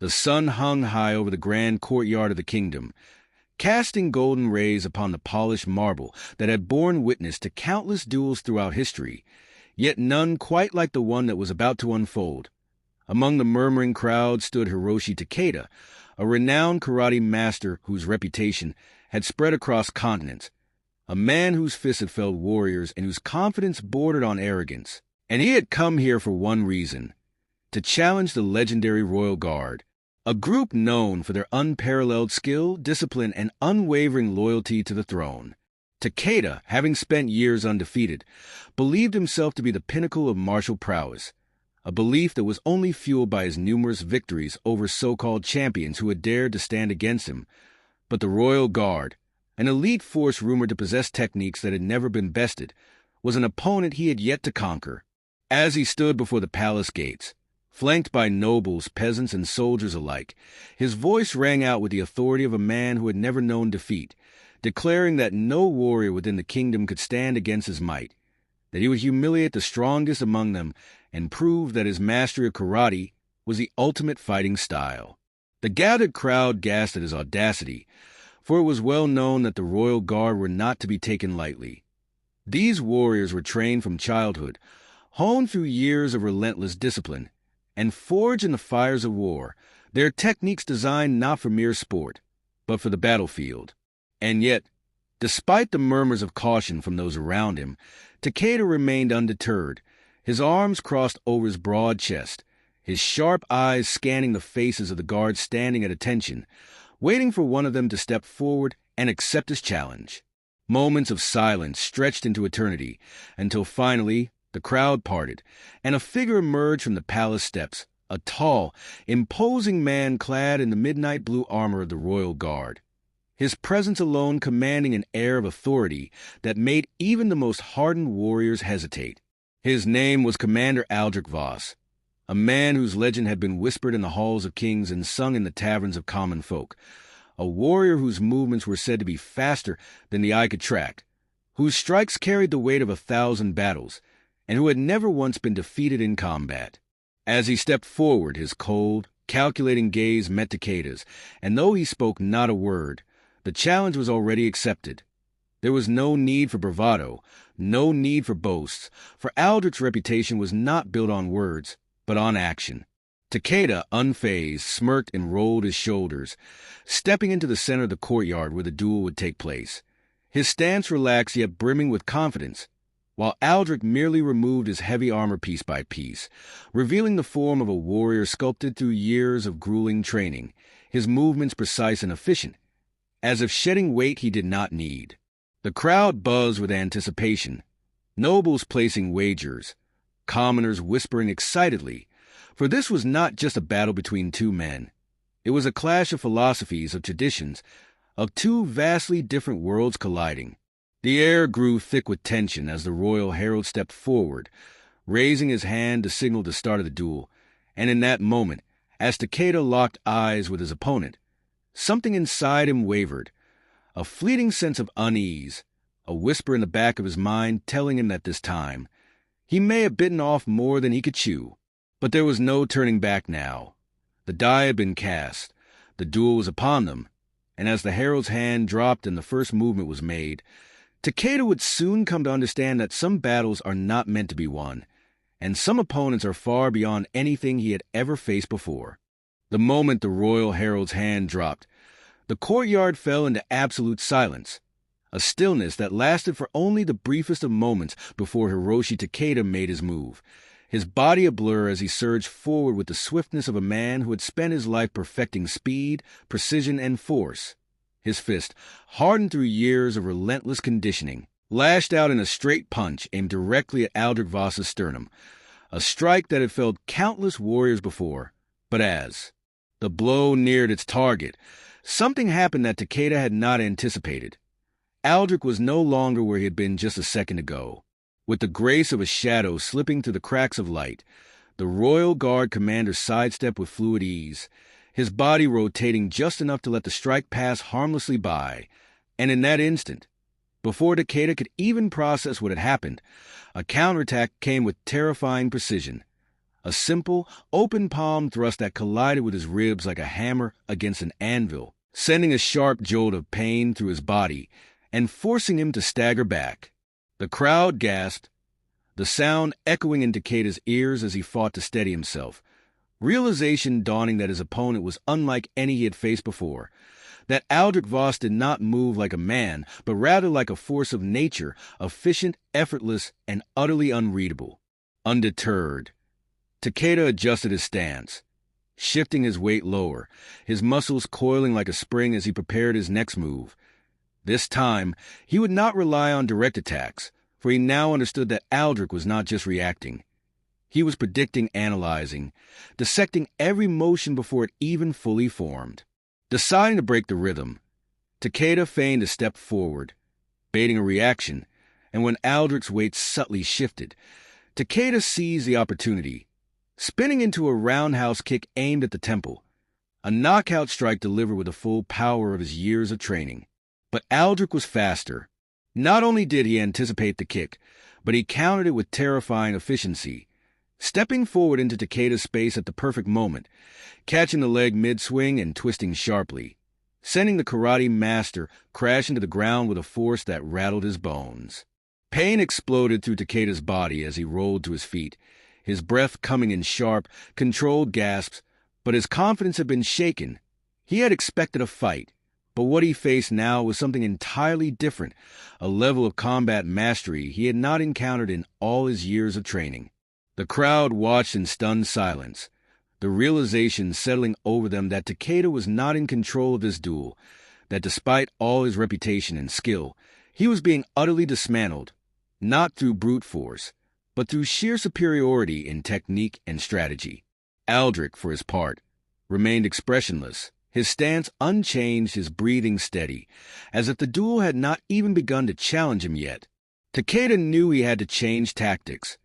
The sun hung high over the grand courtyard of the kingdom, casting golden rays upon the polished marble that had borne witness to countless duels throughout history, yet none quite like the one that was about to unfold. Among the murmuring crowd stood Hiroshi Takeda, a renowned karate master whose reputation had spread across continents, a man whose fists had felled warriors and whose confidence bordered on arrogance. And he had come here for one reason: to challenge the legendary Royal Guard, a group known for their unparalleled skill, discipline, and unwavering loyalty to the throne. Takeda, having spent years undefeated, believed himself to be the pinnacle of martial prowess, a belief that was only fueled by his numerous victories over so-called champions who had dared to stand against him. But the Royal Guard, an elite force rumored to possess techniques that had never been bested, was an opponent he had yet to conquer. As he stood before the palace gates, flanked by nobles, peasants, and soldiers alike, his voice rang out with the authority of a man who had never known defeat, declaring that no warrior within the kingdom could stand against his might, that he would humiliate the strongest among them and prove that his mastery of karate was the ultimate fighting style. The gathered crowd gasped at his audacity, for it was well known that the Royal Guard were not to be taken lightly. These warriors were trained from childhood, honed through years of relentless discipline, and forged in the fires of war, their techniques designed not for mere sport, but for the battlefield. And yet, despite the murmurs of caution from those around him, Takeda remained undeterred, his arms crossed over his broad chest, his sharp eyes scanning the faces of the guards standing at attention, waiting for one of them to step forward and accept his challenge. Moments of silence stretched into eternity, until finally the crowd parted, and a figure emerged from the palace steps, a tall, imposing man clad in the midnight blue armor of the Royal Guard, his presence alone commanding an air of authority that made even the most hardened warriors hesitate. His name was Commander Aldrich Voss, a man whose legend had been whispered in the halls of kings and sung in the taverns of common folk, a warrior whose movements were said to be faster than the eye could track, whose strikes carried the weight of 1,000 battles, and who had never once been defeated in combat. As he stepped forward, his cold, calculating gaze met Takeda's, and though he spoke not a word, the challenge was already accepted. There was no need for bravado, no need for boasts, for Aldrich's reputation was not built on words, but on action. Takeda, unfazed, smirked and rolled his shoulders, stepping into the center of the courtyard where the duel would take place, his stance relaxed yet brimming with confidence, while Aldrich merely removed his heavy armor piece by piece, revealing the form of a warrior sculpted through years of grueling training, his movements precise and efficient, as if shedding weight he did not need. The crowd buzzed with anticipation, nobles placing wagers, commoners whispering excitedly, for this was not just a battle between two men. It was a clash of philosophies, of traditions, of two vastly different worlds colliding. The air grew thick with tension as the royal herald stepped forward, raising his hand to signal the start of the duel, and in that moment, as Takeda locked eyes with his opponent, something inside him wavered, a fleeting sense of unease, a whisper in the back of his mind telling him that this time he may have bitten off more than he could chew. But there was no turning back now. The die had been cast, the duel was upon them, and as the herald's hand dropped and the first movement was made, Takeda would soon come to understand that some battles are not meant to be won, and some opponents are far beyond anything he had ever faced before. The moment the royal herald's hand dropped, the courtyard fell into absolute silence, a stillness that lasted for only the briefest of moments before Hiroshi Takeda made his move, his body a blur as he surged forward with the swiftness of a man who had spent his life perfecting speed, precision, and force. His fist, hardened through years of relentless conditioning, lashed out in a straight punch aimed directly at Aldrich Voss's sternum, a strike that had felled countless warriors before. But as the blow neared its target, something happened that Takeda had not anticipated. Aldrich was no longer where he had been just a second ago. With the grace of a shadow slipping through the cracks of light, the Royal Guard commander sidestepped with fluid ease, his body rotating just enough to let the strike pass harmlessly by. And in that instant, before Takeda could even process what had happened, a counterattack came with terrifying precision. A simple, open palm thrust that collided with his ribs like a hammer against an anvil, sending a sharp jolt of pain through his body and forcing him to stagger back. The crowd gasped, the sound echoing in Takeda's ears as he fought to steady himself, realization dawning that his opponent was unlike any he had faced before, that Aldrich Voss did not move like a man, but rather like a force of nature, efficient, effortless, and utterly unreadable. Undeterred, Takeda adjusted his stance, shifting his weight lower, his muscles coiling like a spring as he prepared his next move. This time, he would not rely on direct attacks, for he now understood that Aldrich was not just reacting. He was predicting, analyzing, dissecting every motion before it even fully formed. Deciding to break the rhythm, Takeda feigned a step forward, baiting a reaction, and when Aldrich's weight subtly shifted, Takeda seized the opportunity, spinning into a roundhouse kick aimed at the temple, a knockout strike delivered with the full power of his years of training. But Aldrich was faster. Not only did he anticipate the kick, but he countered it with terrifying efficiency, stepping forward into Takeda's space at the perfect moment, catching the leg mid-swing and twisting sharply, sending the karate master crashing to the ground with a force that rattled his bones. Pain exploded through Takeda's body as he rolled to his feet, his breath coming in sharp, controlled gasps, but his confidence had been shaken. He had expected a fight, but what he faced now was something entirely different, a level of combat mastery he had not encountered in all his years of training. The crowd watched in stunned silence, the realization settling over them that Takeda was not in control of this duel, that despite all his reputation and skill, he was being utterly dismantled, not through brute force, but through sheer superiority in technique and strategy. Aldrich, for his part, remained expressionless, his stance unchanged, his breathing steady, as if the duel had not even begun to challenge him yet. Takeda knew he had to change tactics.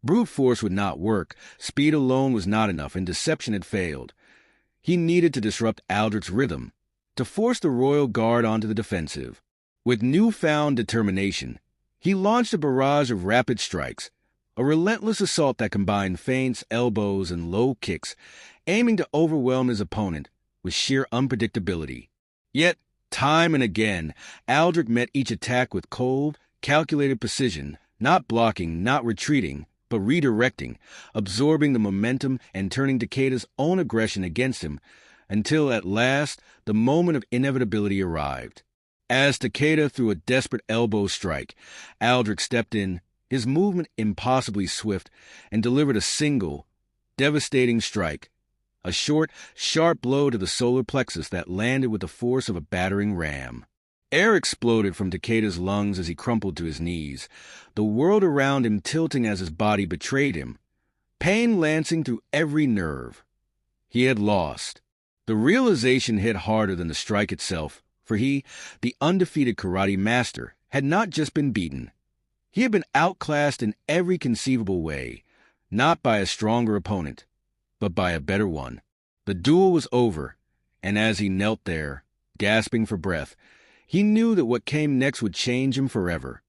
Brute force would not work, speed alone was not enough, and deception had failed. He needed to disrupt Aldrich's rhythm, to force the Royal Guard onto the defensive. With newfound determination, he launched a barrage of rapid strikes, a relentless assault that combined feints, elbows, and low kicks, aiming to overwhelm his opponent with sheer unpredictability. Yet, time and again, Aldrich met each attack with cold, calculated precision, not blocking, not retreating, but redirecting, absorbing the momentum and turning Takeda's own aggression against him, until at last the moment of inevitability arrived. As Takeda threw a desperate elbow strike, Aldrich stepped in, his movement impossibly swift, and delivered a single, devastating strike, a short, sharp blow to the solar plexus that landed with the force of a battering ram. Air exploded from Takeda's lungs as he crumpled to his knees, the world around him tilting as his body betrayed him, pain lancing through every nerve. He had lost. The realization hit harder than the strike itself, for he, the undefeated karate master, had not just been beaten. He had been outclassed in every conceivable way, not by a stronger opponent, but by a better one. The duel was over, and as he knelt there, gasping for breath, he knew that what came next would change him forever.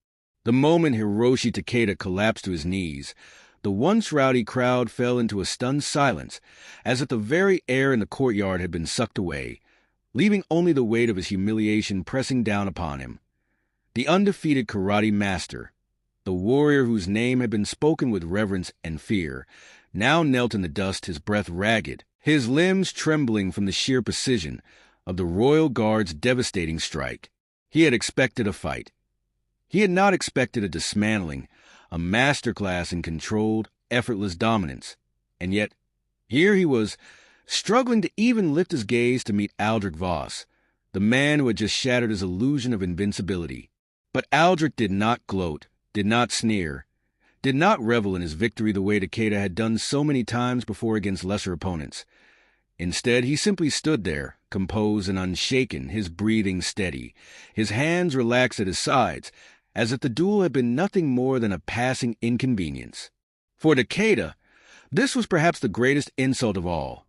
The moment Hiroshi Takeda collapsed to his knees, the once rowdy crowd fell into a stunned silence, as if the very air in the courtyard had been sucked away, leaving only the weight of his humiliation pressing down upon him. The undefeated karate master, the warrior whose name had been spoken with reverence and fear, now knelt in the dust, his breath ragged, his limbs trembling from the sheer precision of the Royal Guard's devastating strike. He had expected a fight. He had not expected a dismantling, a masterclass in controlled, effortless dominance. And yet, here he was, struggling to even lift his gaze to meet Aldrich Voss, the man who had just shattered his illusion of invincibility. But Aldrich did not gloat, did not sneer, did not revel in his victory the way Takeda had done so many times before against lesser opponents. Instead, he simply stood there, composed and unshaken, his breathing steady, his hands relaxed at his sides, as if the duel had been nothing more than a passing inconvenience. For Takeda, this was perhaps the greatest insult of all.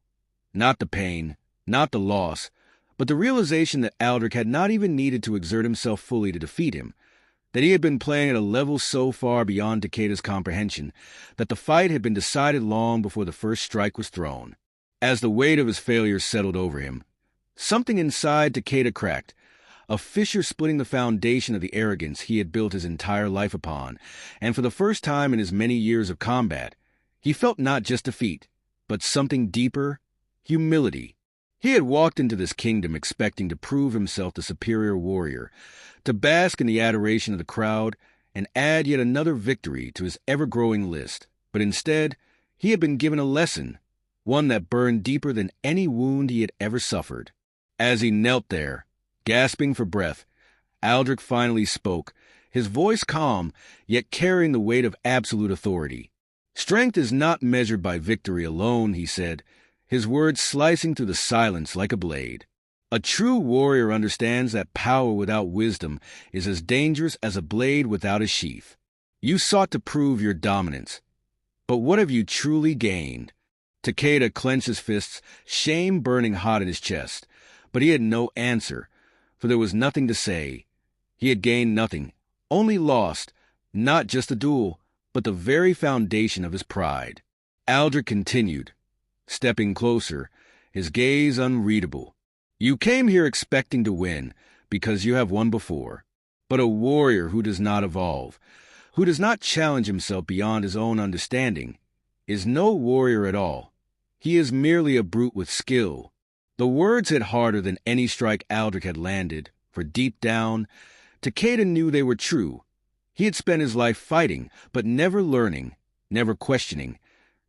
Not the pain, not the loss, but the realization that Aldrich had not even needed to exert himself fully to defeat him, that he had been playing at a level so far beyond Takeda's comprehension that the fight had been decided long before the first strike was thrown. As the weight of his failure settled over him, something inside Takeda cracked, a fissure splitting the foundation of the arrogance he had built his entire life upon, and for the first time in his many years of combat, he felt not just defeat, but something deeper, humility. He had walked into this kingdom expecting to prove himself the superior warrior, to bask in the adoration of the crowd, and add yet another victory to his ever-growing list. But instead, he had been given a lesson, one that burned deeper than any wound he had ever suffered. As he knelt there, gasping for breath, Aldrich finally spoke, his voice calm, yet carrying the weight of absolute authority. "Strength is not measured by victory alone," he said, his words slicing through the silence like a blade. "A true warrior understands that power without wisdom is as dangerous as a blade without a sheath. You sought to prove your dominance, but what have you truly gained?" Takeda clenched his fists, shame burning hot in his chest, but he had no answer, for there was nothing to say. He had gained nothing, only lost, not just the duel, but the very foundation of his pride. Aldrich continued, stepping closer, his gaze unreadable. "You came here expecting to win, because you have won before. But a warrior who does not evolve, who does not challenge himself beyond his own understanding, is no warrior at all. He is merely a brute with skill." The words hit harder than any strike Aldrich had landed, for deep down, Takeda knew they were true. He had spent his life fighting, but never learning, never questioning,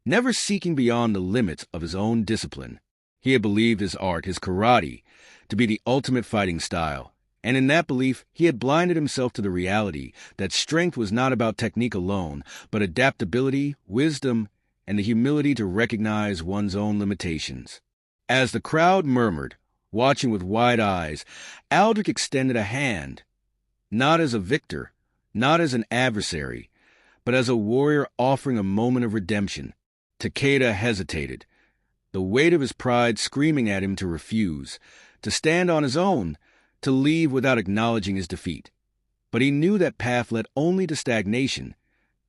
never seeking beyond the limits of his own discipline. He had believed his art, his karate, to be the ultimate fighting style, and in that belief he had blinded himself to the reality that strength was not about technique alone, but adaptability, wisdom, and the humility to recognize one's own limitations. As the crowd murmured, watching with wide eyes, Aldrich extended a hand, not as a victor, not as an adversary, but as a warrior offering a moment of redemption. Takeda hesitated, the weight of his pride screaming at him to refuse, to stand on his own, to leave without acknowledging his defeat. But he knew that path led only to stagnation,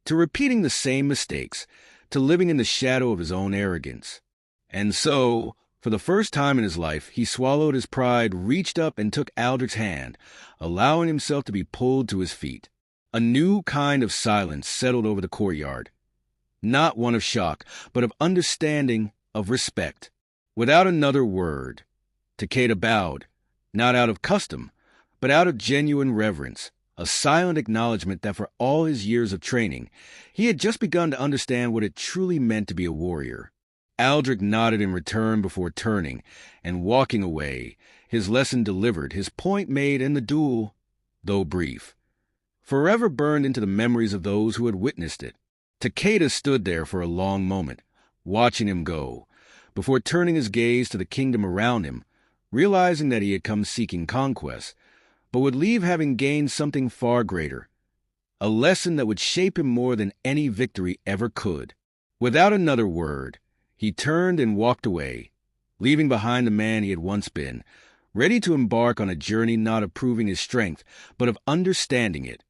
to repeating the same mistakes, to living in the shadow of his own arrogance. And so, for the first time in his life, he swallowed his pride, reached up and took Aldrich's hand, allowing himself to be pulled to his feet. A new kind of silence settled over the courtyard. Not one of shock, but of understanding, of respect. Without another word, Takeda bowed, not out of custom, but out of genuine reverence, a silent acknowledgement that for all his years of training, he had just begun to understand what it truly meant to be a warrior. Aldrich nodded in return before turning and walking away, his lesson delivered, his point made, in the duel, though brief, forever burned into the memories of those who had witnessed it. Takeda stood there for a long moment, watching him go, before turning his gaze to the kingdom around him, realizing that he had come seeking conquest, but would leave having gained something far greater, a lesson that would shape him more than any victory ever could. Without another word, he turned and walked away, leaving behind the man he had once been, ready to embark on a journey not of proving his strength, but of understanding it.